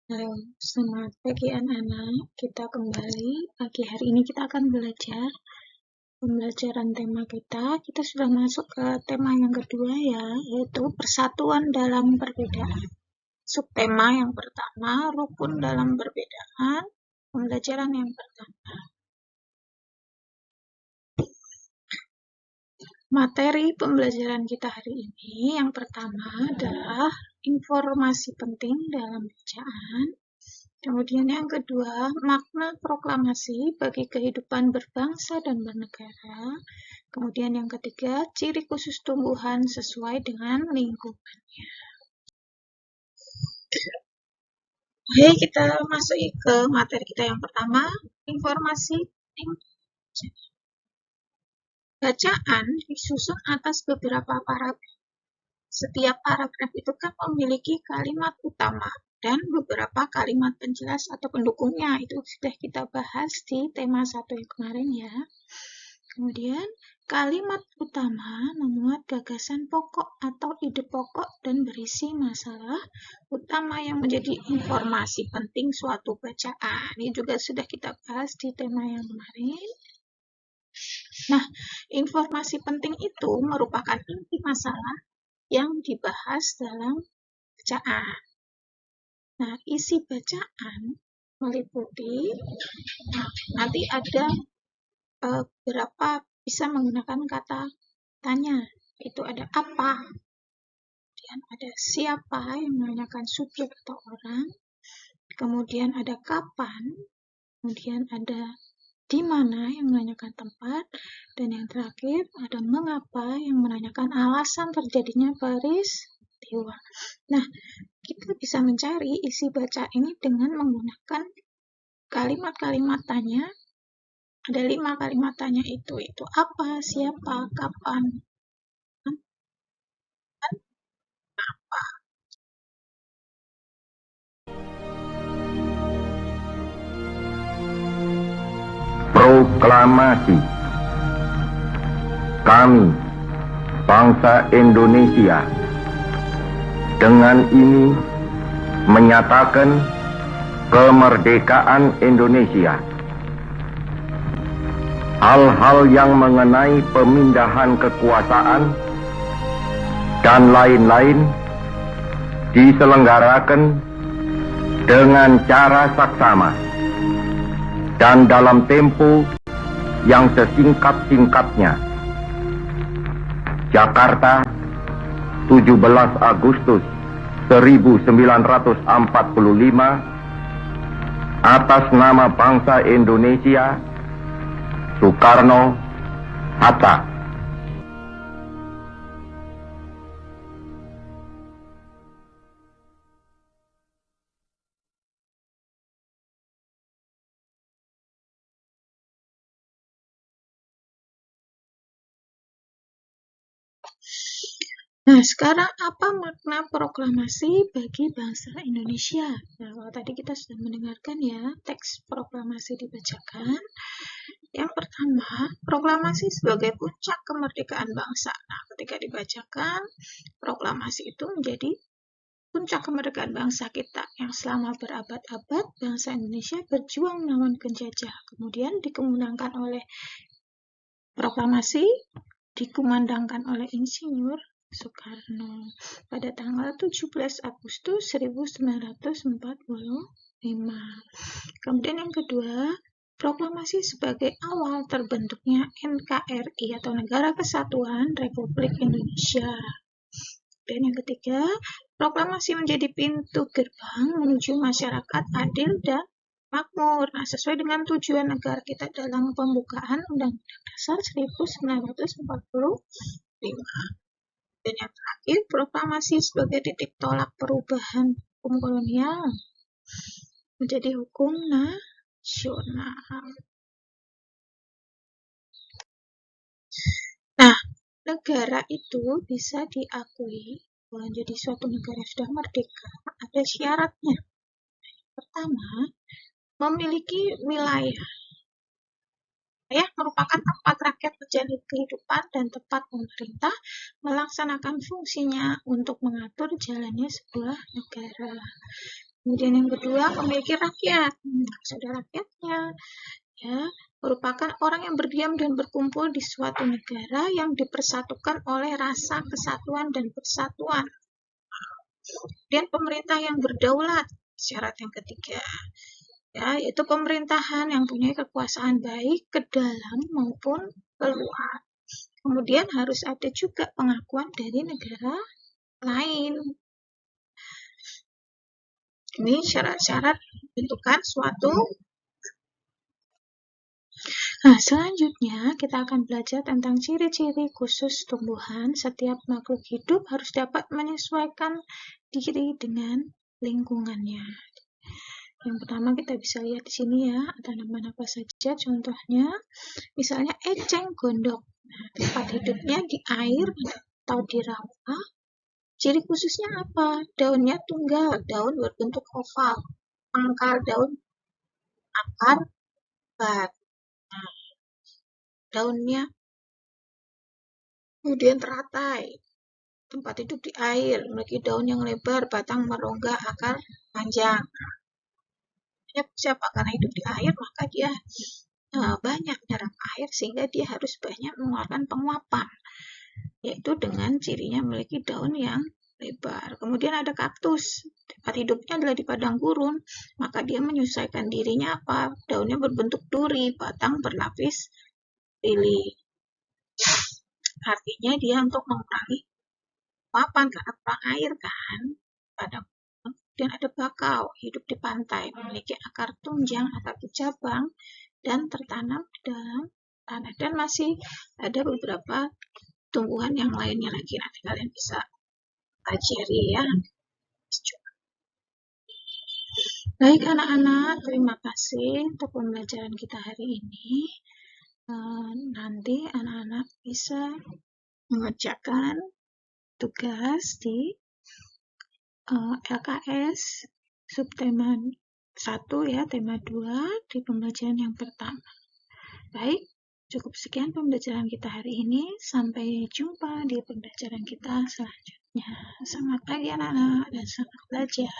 Halo, selamat pagi anak-anak. Kita kembali. Pagi hari ini kita akan belajar pembelajaran tema kita. Kita sudah masuk ke tema yang kedua ya, yaitu persatuan dalam perbedaan. Subtema yang pertama, rukun dalam perbedaan. Pembelajaran yang pertama. Materi pembelajaran kita hari ini yang pertama adalah informasi penting dalam bacaan. Kemudian yang kedua, makna proklamasi bagi kehidupan berbangsa dan bernegara. Kemudian yang ketiga, ciri khusus tumbuhan sesuai dengan lingkungannya. Oke, kita masuk ke materi kita yang pertama, informasi penting. Bacaan disusun atas beberapa paragraf. Setiap paragraf itu kan memiliki kalimat utama dan beberapa kalimat penjelas atau pendukungnya. Itu sudah kita bahas di tema 1 yang kemarin ya. Kemudian, kalimat utama memuat gagasan pokok atau ide pokok dan berisi masalah utama yang menjadi informasi penting suatu bacaan. Ini juga sudah kita bahas di tema yang kemarin. Nah, informasi penting itu merupakan inti masalah yang dibahas dalam bacaan. Nah, isi bacaan meliputi, nanti ada beberapa bisa menggunakan kata tanya. Itu ada apa, kemudian ada siapa yang menanyakan subjek atau orang, kemudian ada kapan, kemudian ada di mana yang menanyakan tempat, dan yang terakhir ada mengapa yang menanyakan alasan terjadinya peristiwa. Nah, kita bisa mencari isi baca ini dengan menggunakan kalimat-kalimat tanya. Ada 5 kalimat tanya itu apa, siapa, kapan, dan apa. Proklamasi. Kami, bangsa Indonesia, dengan ini menyatakan kemerdekaan Indonesia. Hal-hal yang mengenai pemindahan kekuasaan dan lain-lain diselenggarakan dengan cara saksama dan dalam tempo yang sesingkat-singkatnya. Jakarta, 17 Agustus 1945, atas nama bangsa Indonesia, Soekarno-Hatta. Nah, sekarang apa makna proklamasi bagi bangsa Indonesia? Nah, kalau tadi kita sudah mendengarkan ya, teks proklamasi dibacakan. Yang pertama, proklamasi sebagai puncak kemerdekaan bangsa. Nah, ketika dibacakan, proklamasi itu menjadi puncak kemerdekaan bangsa kita yang selama berabad-abad bangsa Indonesia berjuang melawan penjajah. Kemudian dikumandangkan oleh proklamasi, dikumandangkan oleh Insinyur Soekarno pada tanggal 17 Agustus 1945. Kemudian yang kedua, proklamasi sebagai awal terbentuknya NKRI atau Negara Kesatuan Republik Indonesia. Dan yang ketiga, proklamasi menjadi pintu gerbang menuju masyarakat adil dan makmur. Nah, sesuai dengan tujuan negara kita dalam pembukaan Undang-Undang Dasar 1945. Dan yang terakhir, proklamasi sebagai titik tolak perubahan hukum kolonial menjadi hukum nasional. Nah, negara itu bisa diakui menjadi suatu negara sudah merdeka, ada syaratnya. Pertama, memiliki wilayah. Wilayah merupakan tempat rakyat menjalani kehidupan dan tempat pemerintah melaksanakan fungsinya untuk mengatur jalannya sebuah negara. Kemudian yang kedua, memiliki rakyat. Harus ada rakyatnya. Ya, merupakan orang yang berdiam dan berkumpul di suatu negara yang dipersatukan oleh rasa kesatuan dan persatuan. Kemudian pemerintah yang berdaulat, syarat yang ketiga. Ya, yaitu pemerintahan yang punya kekuasaan baik ke dalam maupun keluar. Kemudian harus ada juga pengakuan dari negara lain. Ini syarat-syarat bentukan suatu. Nah, selanjutnya kita akan belajar tentang ciri-ciri khusus tumbuhan. Setiap makhluk hidup harus dapat menyesuaikan diri dengan lingkungannya. Yang pertama kita bisa lihat di sini ya, tanaman apa saja contohnya. Misalnya eceng gondok. Nah, tempat hidupnya di air atau di rawa. Ciri khususnya apa? Daunnya tunggal, daun berbentuk oval. Pangkal daun, akar, bat. Nah, daunnya kemudian teratai. Tempat hidup di air, memiliki daun yang lebar, batang merongga, akar panjang. Siapa? Karena hidup di air, maka dia banyak menyerap air sehingga dia harus banyak mengeluarkan penguapan, yaitu dengan cirinya memiliki daun yang lebar. Kemudian ada kaktus, tempat hidupnya adalah di padang gurun, maka dia menyesuaikan dirinya apa? Daunnya berbentuk duri, batang berlapis lili. Artinya dia untuk mengurangi papan karena kurang air kan. Kemudian ada bakau, hidup di pantai, memiliki akar tunjang atau bercabang dan tertanam di dalam tanah. Dan masih ada beberapa tumbuhan yang lainnya lagi. Nanti kalian bisa pelajari ya. Baik anak-anak, terima kasih untuk pembelajaran kita hari ini. Nanti anak-anak bisa mengerjakan tugas di LKS subtema 1 ya, tema 2 di pembelajaran yang pertama. Baik, cukup sekian pembelajaran kita hari ini. Sampai jumpa di pembelajaran kita selanjutnya. Selamat pagi anak-anak dan selamat belajar.